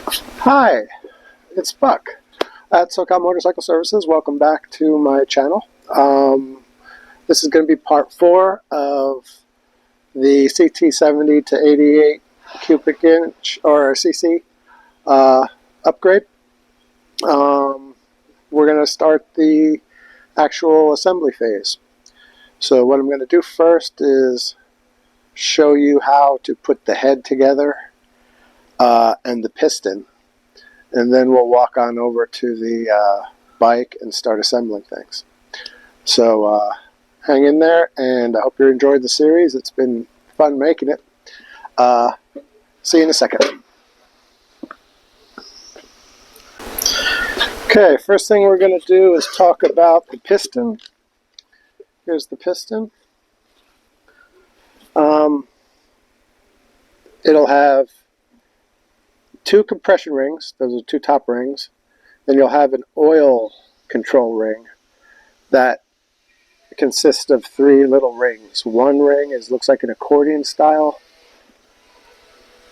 Hi, it's Buck at SoCal Motorcycle Services. Welcome back to my channel. This is going to be part 4 of the CT70 to 88 cubic inch or cc upgrade. We're going to start the actual assembly phase. So what I'm going to do first is show you how to put the head together and the piston. And then we'll walk on over to the bike and start assembling things. So hang in there, and I hope you enjoyed the series. It's been fun making it. See you in a second. Okay, first thing we're going to do is talk about the piston. Here's the piston. It'll have 2 compression rings. Those are 2 top rings. Then you'll have an oil control ring that consists of 3 little rings. One ring looks like an accordion style.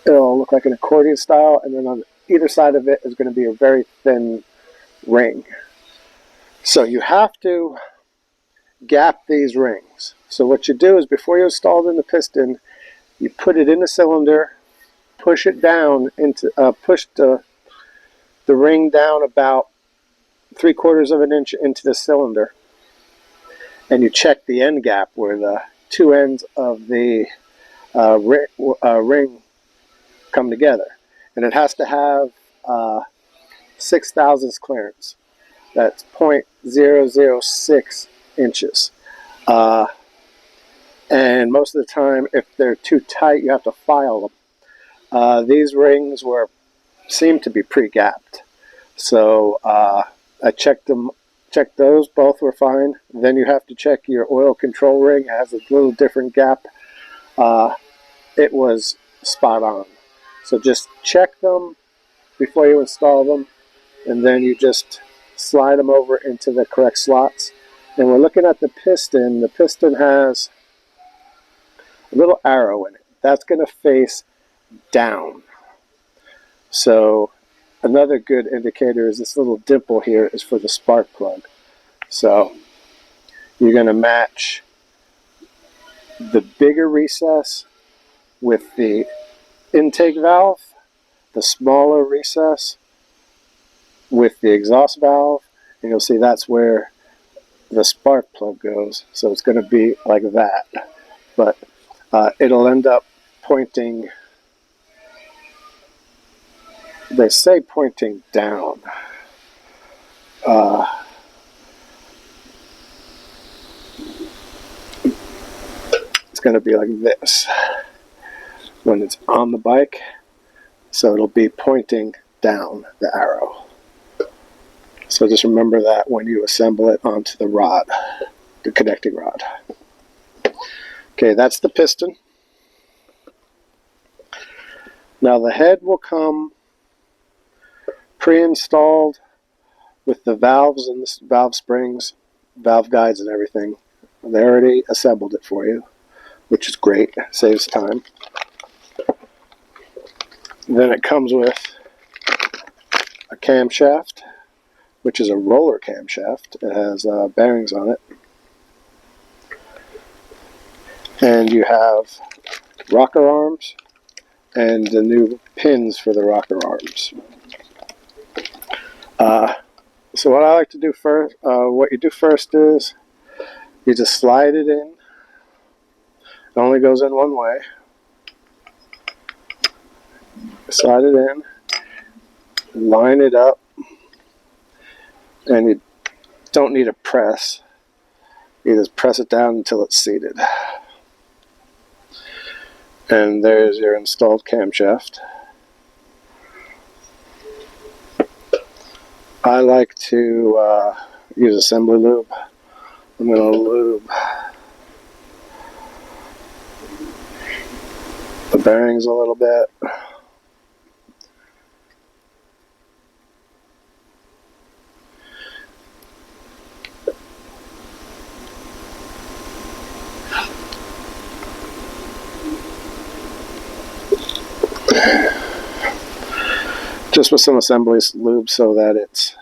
It'll look like an accordion style, and then on either side of it is going to be a very thin ring. So you have to gap these rings. So what you do is, before you install it in the piston, you put it in the cylinder, push it down into push the ring down about 3/4 of an inch into the cylinder, and you check the end gap where the 2 ends of the ring come together, and it has to have 6 thousandths clearance. That's 0.006 inches. And most of the time, if they're too tight, you have to file them. These rings seem to be pre-gapped, so I checked those. Both were fine. Then you have to check your oil control ring. It has a little different gap. It was spot on. So just check them before you install them, and then you just slide them over into the correct slots. And we're looking at the piston. The piston has a little arrow in it. That's going to face down. So another good indicator is this little dimple here is for the spark plug. So you're going to match the bigger recess with the intake valve, the smaller recess with the exhaust valve, and you'll see that's where the spark plug goes. So it's going to be like that, but it'll end up pointing, they say pointing down. It's going to be like this when it's on the bike, so it'll be pointing down, the arrow. So just remember that when you assemble it onto the rod, the connecting rod. Okay, that's the piston. Now the head will come pre-installed with the valves and the valve springs, valve guides and everything. They already assembled it for you, which is great, saves time. Then it comes with a camshaft, which is a roller camshaft. It has bearings on it. And you have rocker arms and the new pins for the rocker arms. So what I like to do first, what you do first is you just slide it in. It only goes in one way. Slide it in, line it up, and you don't need a press. You just press it down until it's seated. And there's your installed camshaft. I like to use assembly lube. I'm going to lube the bearings a little bit. just with some assembly lube so that it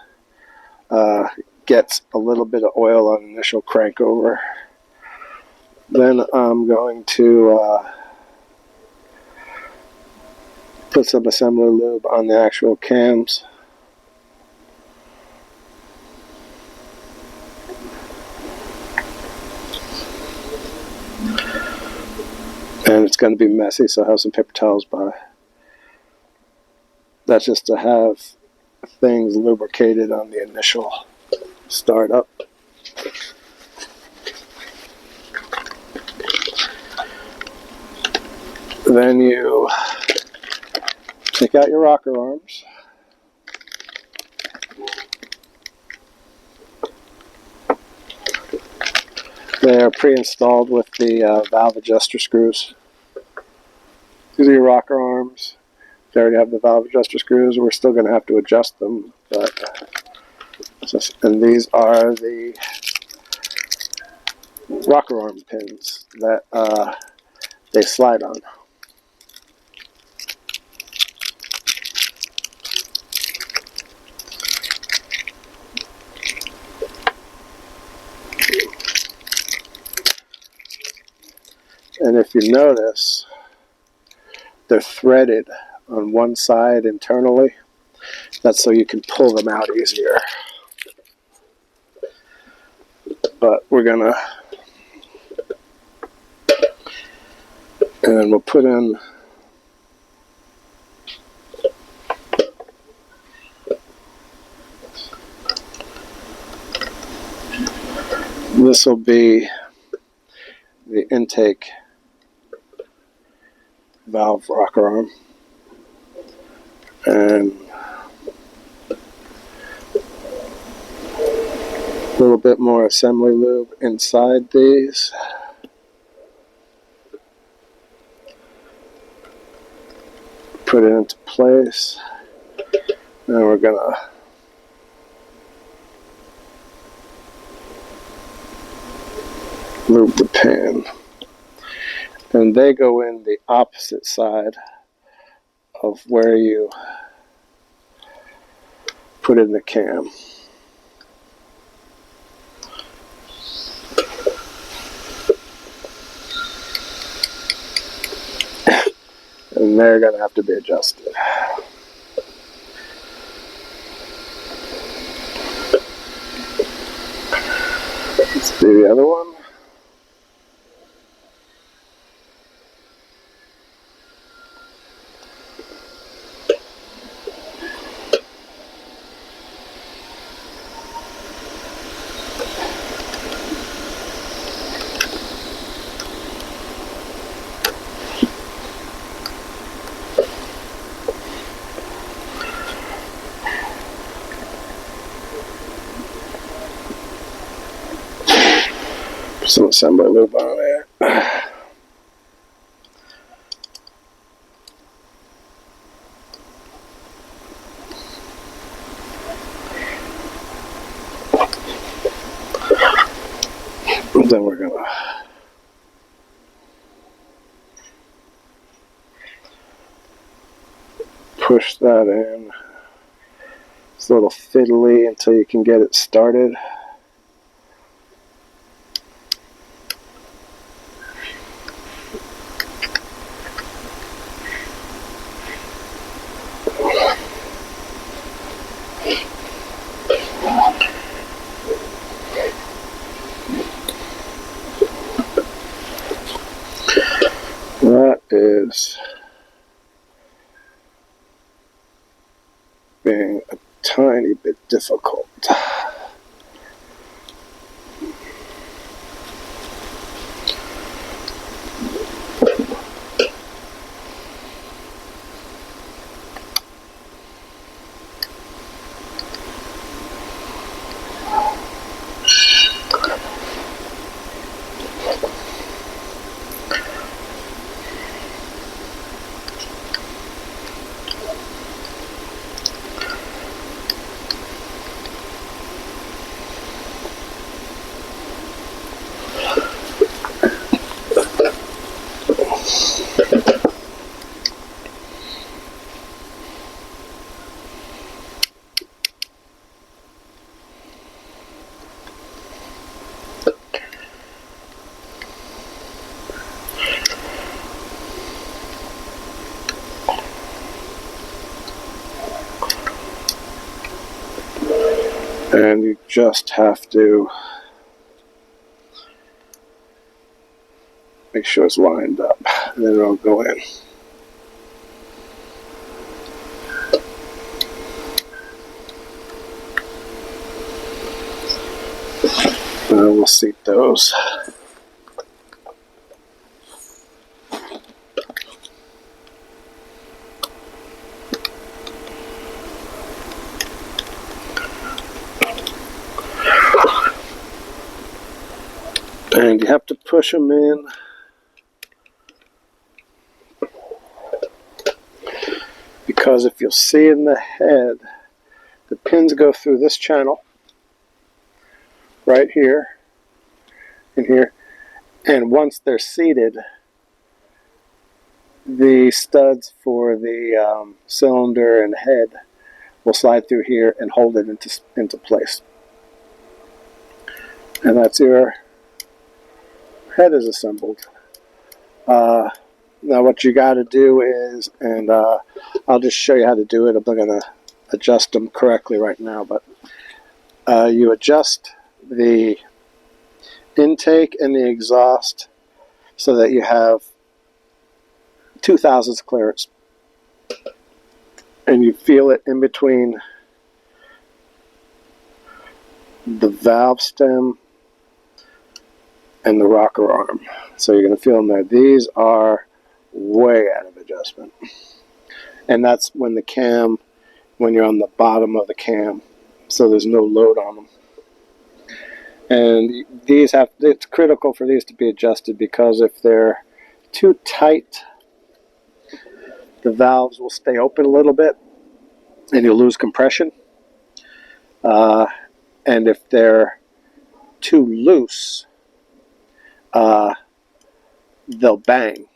gets a little bit of oil on initial crank over. Then I'm going to put some assembly lube on the actual cams. And it's going to be messy, so I have some paper towels by. That's just to have things lubricated on the initial startup. Then you take out your rocker arms. They are pre-installed with the valve adjuster screws. These are your rocker arms. They already have the valve adjuster screws. We're still going to have to adjust them, but and these are the rocker arm pins that they slide on. And if you notice, they're threaded on one side internally. That's so you can pull them out easier. But we're gonna, and we'll put in this will be the intake valve rocker arm, and a little bit more assembly lube inside these. Put it into place, and we're gonna lube the pan. And they go in the opposite side of where you put in the cam. And they're going to have to be adjusted. Let's do the other one. Some assembly lube on there. Then we're gonna push that in. It's a little fiddly until you can get it started. That is being a tiny bit difficult. And you just have to make sure it's lined up, and then it'll go in. We'll seat those. And you have to push them in because if you'll see in the head, the pins go through this channel right here and here, and once they're seated, the studs for the cylinder and head will slide through here and hold it into place. And that's your head is assembled. Now what you got to do is, and I'll just show you how to do it. I'm not going to adjust them correctly right now, but you adjust the intake and the exhaust so that you have 2 thousandths clearance, and you feel it in between the valve stem and the rocker arm. So you're going to feel them there. These are way out of adjustment, and that's when the cam, when you're on the bottom of the cam, so there's no load on them. And these have, it's critical for these to be adjusted, because if they're too tight, the valves will stay open a little bit and you'll lose compression. And if they're too loose, they'll bang.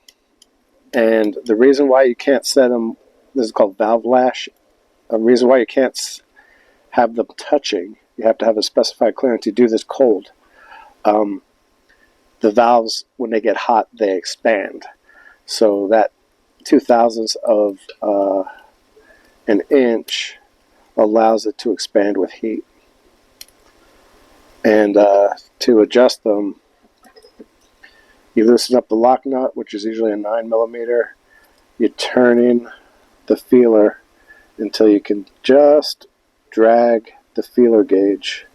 And the reason why you can't set them, this is called valve lash, the reason why you can't have them touching, you have to have a specified clearance. You do this cold. The valves, when they get hot, they expand. So that 2 thousandths of an inch allows it to expand with heat. And to adjust them, you loosen up the lock nut, which is usually a 9mm. You turn in the feeler until you can just drag the feeler gauge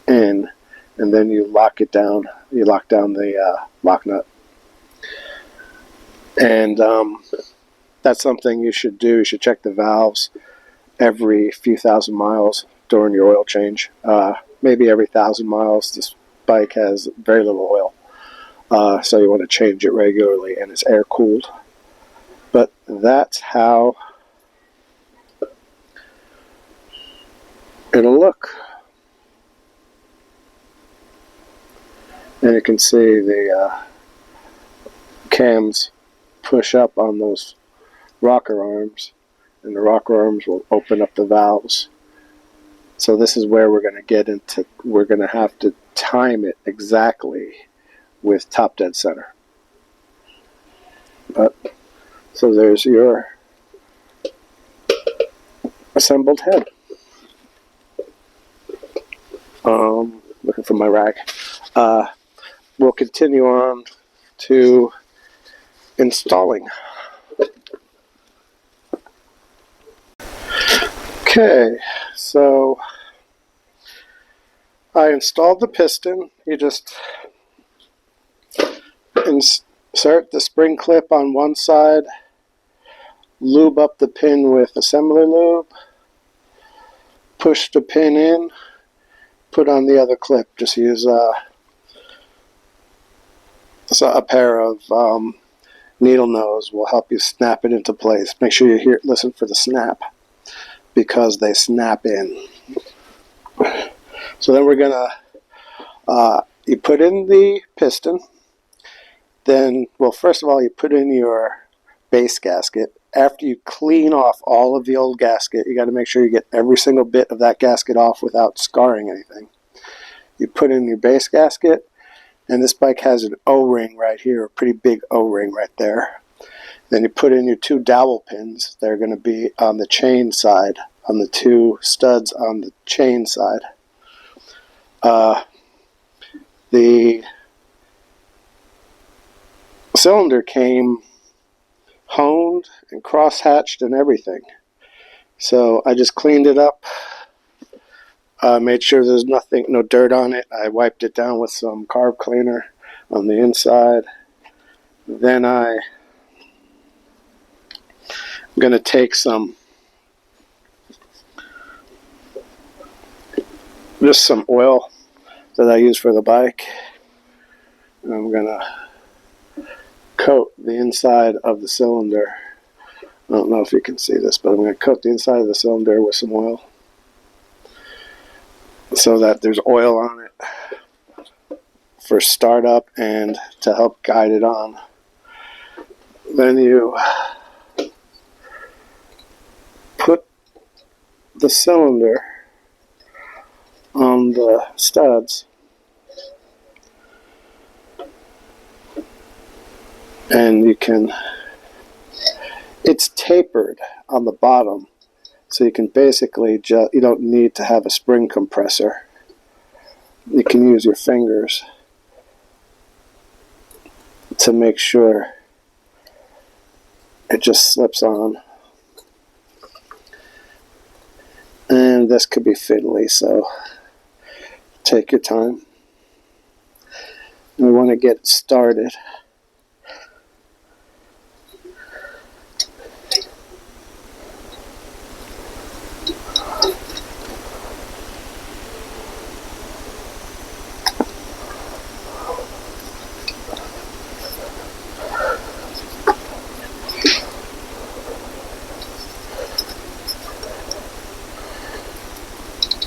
in, and then you lock it down. You lock down the lock nut. And that's something you should do. You should check the valves every few thousand miles during your oil change. Maybe every 1,000 miles. This bike has very little oil, so you want to change it regularly, and it's air cooled. But that's how it'll look. And you can see the cams push up on those rocker arms, and the rocker arms will open up the valves. So this is where we're going to get into, we're going to have to time it exactly with top dead center. But so there's your assembled head. Looking for my rag. We'll continue on to installing. Okay, so I installed the piston. You just insert the spring clip on one side, lube up the pin with assembly lube, push the pin in, put on the other clip. Just use a pair of needle nose will help you snap it into place. Make sure you listen for the snap, because they snap in. So then we're gonna you put in the piston. Then, well, first of all, you put in your base gasket. After you clean off all of the old gasket, you got to make sure you get every single bit of that gasket off without scarring anything. You put in your base gasket, and this bike has an O-ring right here, a pretty big O-ring right there. Then you put in your 2 dowel pins. They're going to be on the chain side on the two studs on the chain side. The cylinder came honed and cross-hatched and everything. So I just cleaned it up, made sure there's no dirt on it. I wiped it down with some carb cleaner on the inside. Then I'm going to take just some oil that I use for the bike. And I'm going to coat the inside of the cylinder. I don't know if you can see this, but I'm going to coat the inside of the cylinder with some oil so that there's oil on it for startup and to help guide it on. Then you put the cylinder on the studs and it's tapered on the bottom, so you can basically you don't need to have a spring compressor. You can use your fingers to make sure it just slips on. And this could be fiddly, so take your time. We want to get started.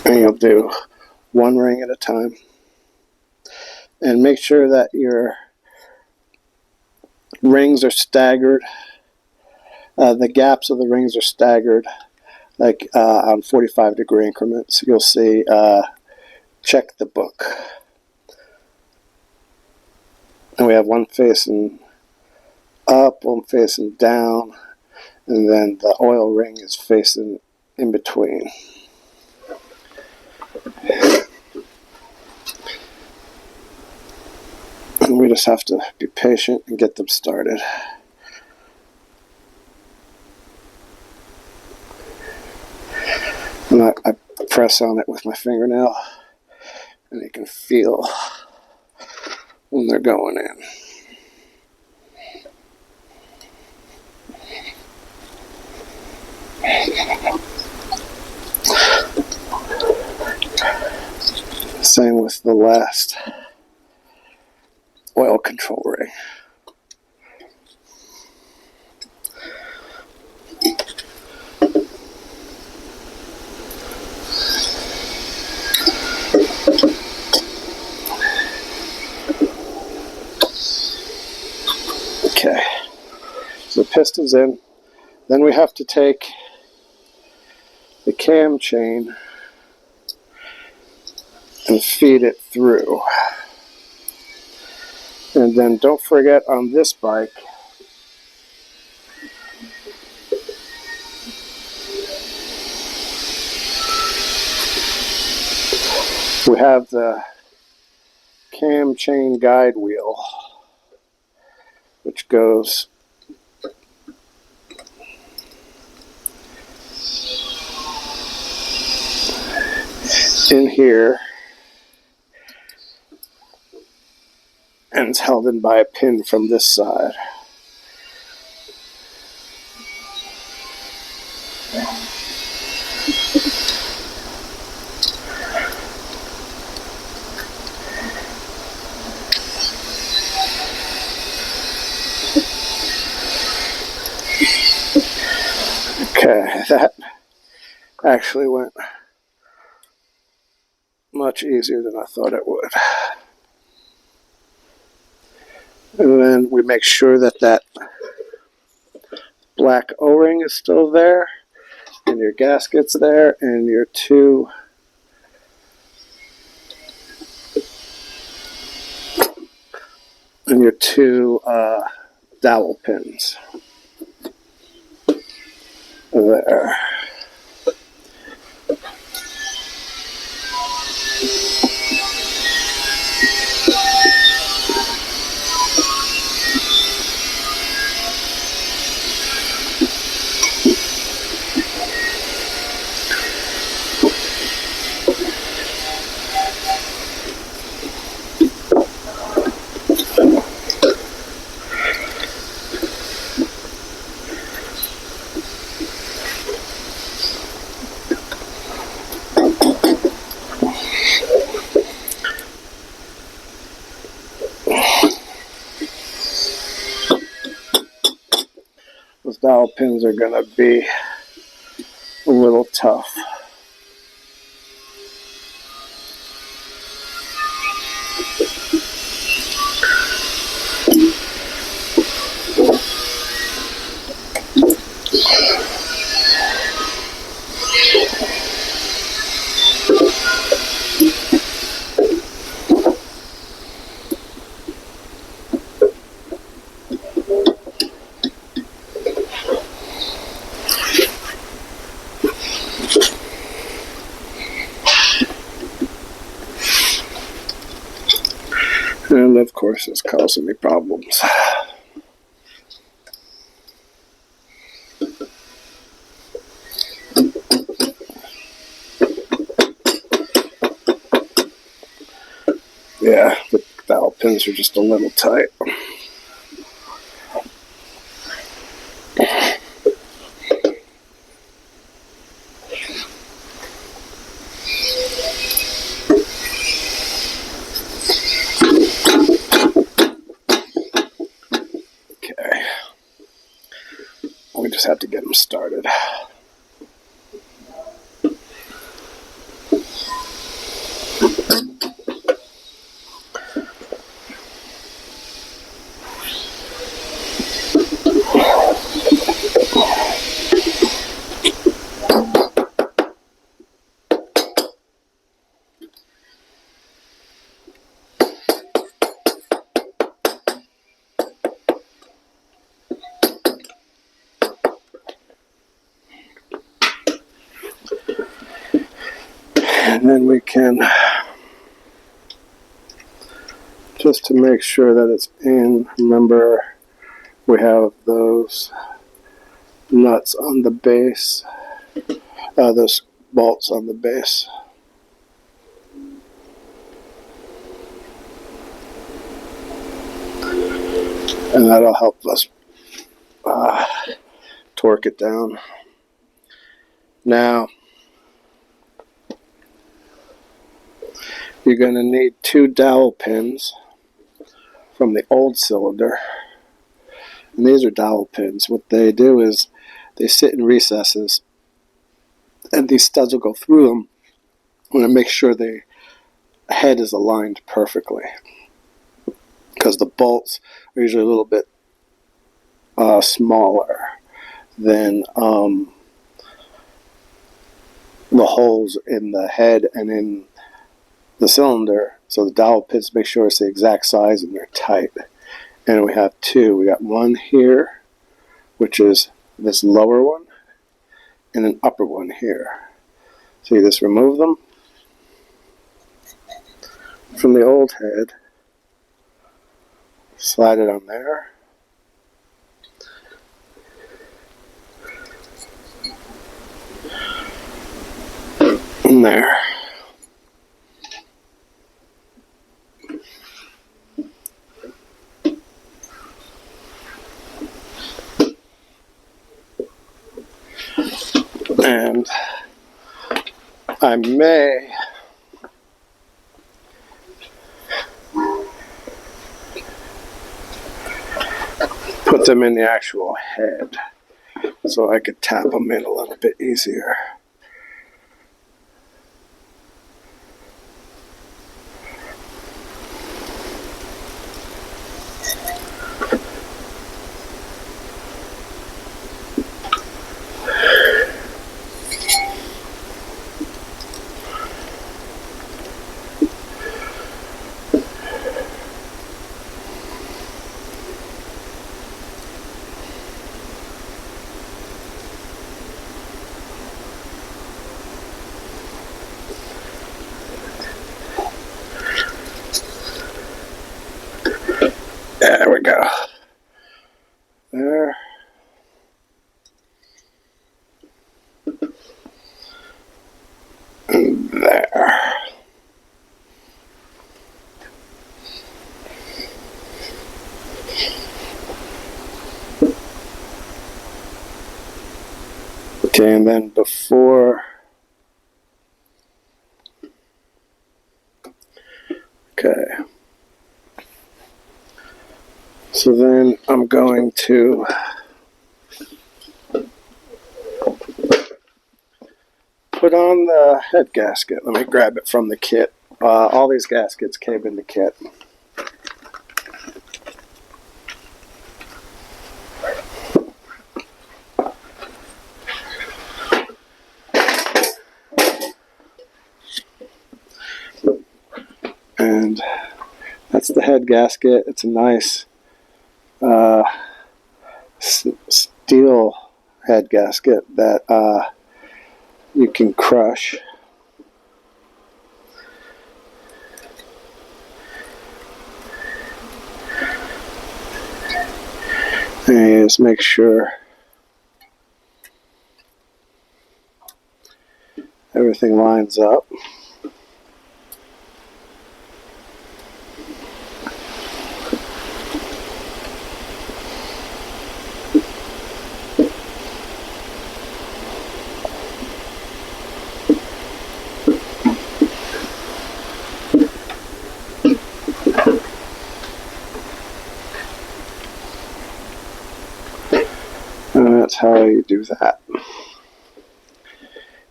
And you'll do one ring at a time. And make sure that your rings are staggered. The gaps of the rings are staggered, like on 45-degree increments. You'll see, check the book. And we have one facing up, one facing down, and then the oil ring is facing in between. And we just have to be patient and get them started. And I press on it with my fingernail, and you can feel when they're going in. Same with the last oil control ring. Okay, so the piston's in. Then we have to take the cam chain and feed it through. And then don't forget, on this bike, we have the cam chain guide wheel, which goes in here and it's held in by a pin from this side. Okay, that actually went much easier than I thought it would. And then we make sure that that black O-ring is still there, and your gasket's there, and your two dowel pins there. dowel pins are going to be a little tough. And of course it's causing me problems. Yeah, the dowel pins are just a little tight. Okay. We just have to get them started. And then we can, just to make sure that it's in, remember we have those nuts on the base, those bolts on the base. And that'll help us torque it down. Now, you're going to need 2 dowel pins from the old cylinder. And these are dowel pins. What they do is they sit in recesses, and these studs will go through them. I'm going to make sure the head is aligned perfectly, because the bolts are usually a little bit smaller than the holes in the head and in the cylinder. So the dowel pins, make sure it's the exact size and they're tight. And we have 2. We got one here, which is this lower one, and an upper one here. So you just remove them from the old head, slide it on there, and there. And I may put them in the actual head so I could tap them in a little bit easier. There we go. There. And there. Okay, and then before, okay. So then I'm going to put on the head gasket. Let me grab it from the kit. All these gaskets came in the kit. And that's the head gasket. It's a nice steel head gasket that you can crush. And just make sure everything lines up. And that's how you do that.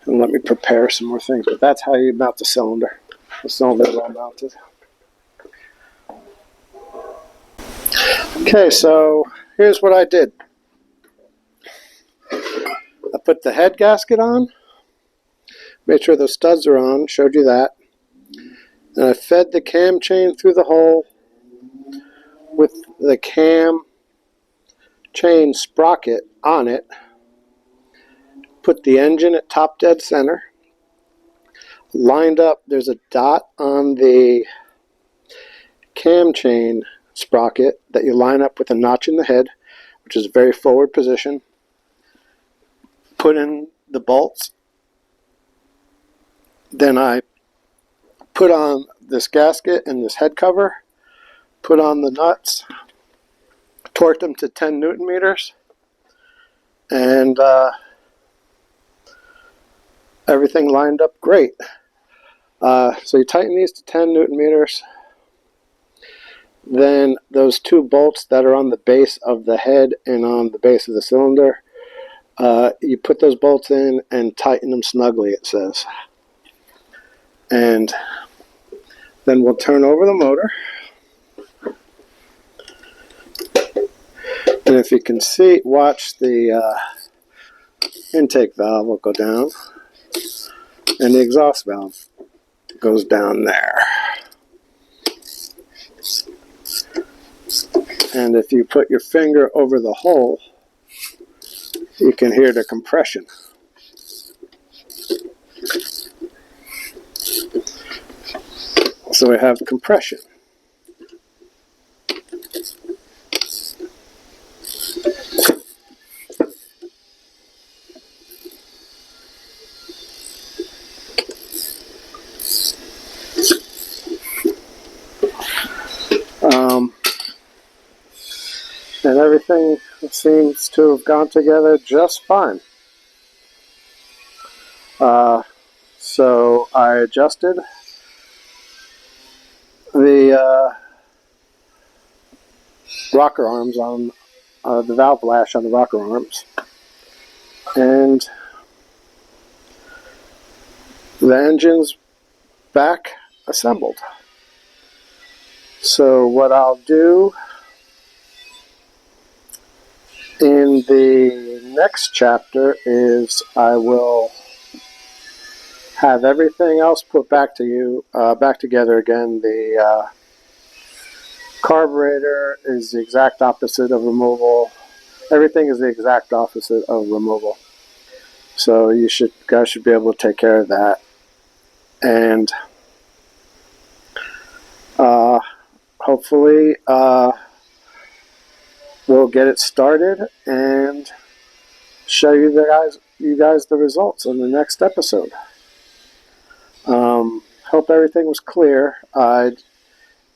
And let me prepare some more things. But that's how you mount the cylinder. The cylinder is all mounted. Okay, so here's what I did. I put the head gasket on. Made sure the studs are on. Showed you that. And I fed the cam chain through the hole with the cam chain sprocket on it. Put the engine at top dead center. Lined up, there's a dot on the cam chain sprocket that you line up with a notch in the head, which is a very forward position. Put in the bolts. Then I put on this gasket and this head cover. Put on the nuts. Torqued them to 10 Newton meters. And everything lined up great. So you tighten these to 10 Newton meters. Then those two bolts that are on the base of the head and on the base of the cylinder, you put those bolts in and tighten them snugly, it says. And then we'll turn over the motor. And if you can see, watch the intake valve will go down. And the exhaust valve goes down there. And if you put your finger over the hole, you can hear the compression. So we have compression. And everything seems to have gone together just fine. So I adjusted the rocker arms on the valve lash on the rocker arms, and the engine's back assembled. So what I'll do in the next chapter is I will have everything else put back together again. The carburetor is the exact opposite of removal. Everything is the exact opposite of removal. So guys should be able to take care of that. And hopefully we'll get it started and show you guys the results in the next episode. Hope everything was clear. I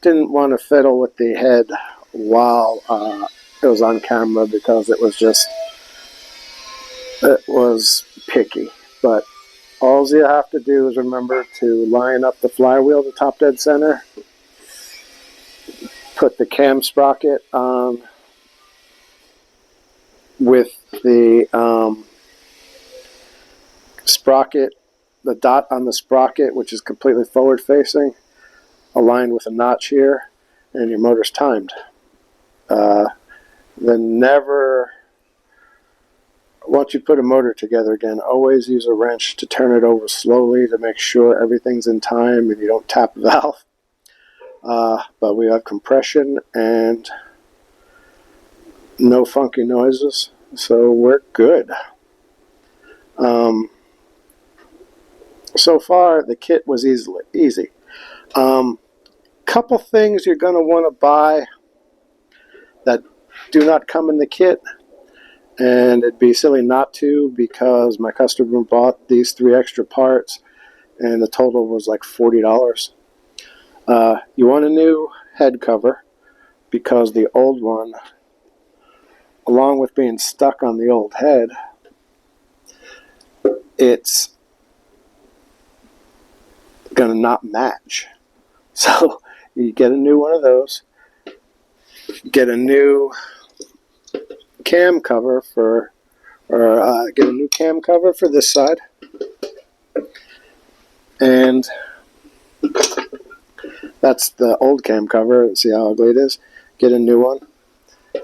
didn't want to fiddle with the head while it was on camera because it was picky. But all you have to do is remember to line up the flywheel to top dead center, put the cam sprocket on with the sprocket the dot on the sprocket, which is completely forward facing, aligned with a notch here, and your motor's timed. Then never, once you put a motor together again, always use a wrench to turn it over slowly to make sure everything's in time and you don't tap the valve. But we have compression and no funky noises, so we're good. So far, the kit was easy. Couple things you're going to want to buy that do not come in the kit, and it'd be silly not to, because my customer bought these 3 extra parts and the total was like $40. You want a new head cover, because the old one, along with being stuck on the old head, it's gonna not match. So you get a new one of those, get a new cam cover for, get a new cam cover for this side, and that's the old cam cover. See how ugly it is? Get a new one.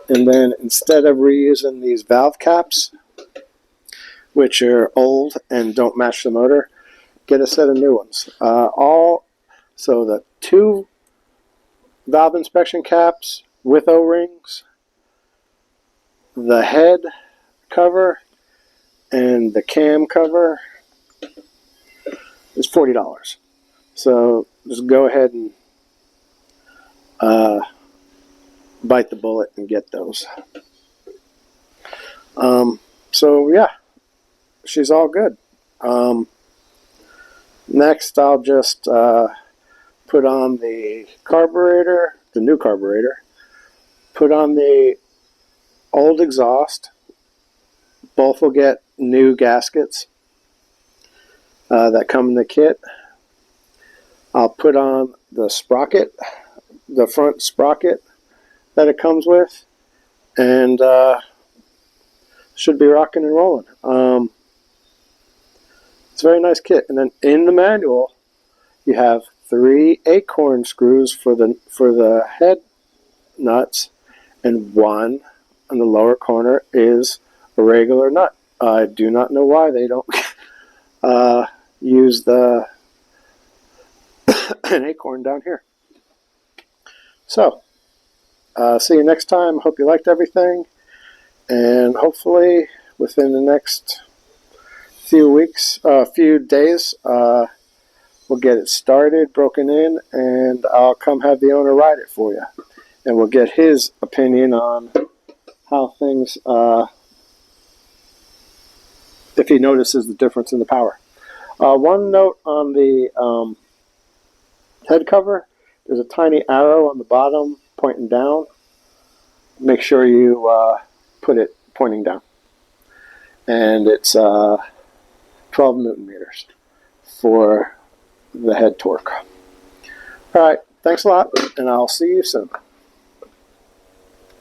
And then instead of reusing these valve caps, which are old and don't match the motor, get a set of new ones. So the 2 valve inspection caps with O-rings, the head cover, and the cam cover is $40. So just go ahead and bite the bullet and get those. So yeah, she's all good. Next, I'll just put on the carburetor, the new carburetor, put on the old exhaust. Both will get new gaskets that come in the kit. I'll put on the sprocket, the front sprocket that it comes with, and should be rocking and rolling. It's a very nice kit. And then in the manual, you have 3 acorn screws for the head nuts, and 1 on the lower corner is a regular nut. I do not know why they don't use an acorn down here. So, see you next time. Hope you liked everything, and hopefully within the next few days, we'll get it started, broken in, and I'll come have the owner ride it for you, and we'll get his opinion on how things, if he notices the difference in the power. One note on the head cover: there's a tiny arrow on the bottom pointing down. Make sure you put it pointing down, and it's 12 Newton meters for the head torque. All right, thanks a lot, and I'll see you soon.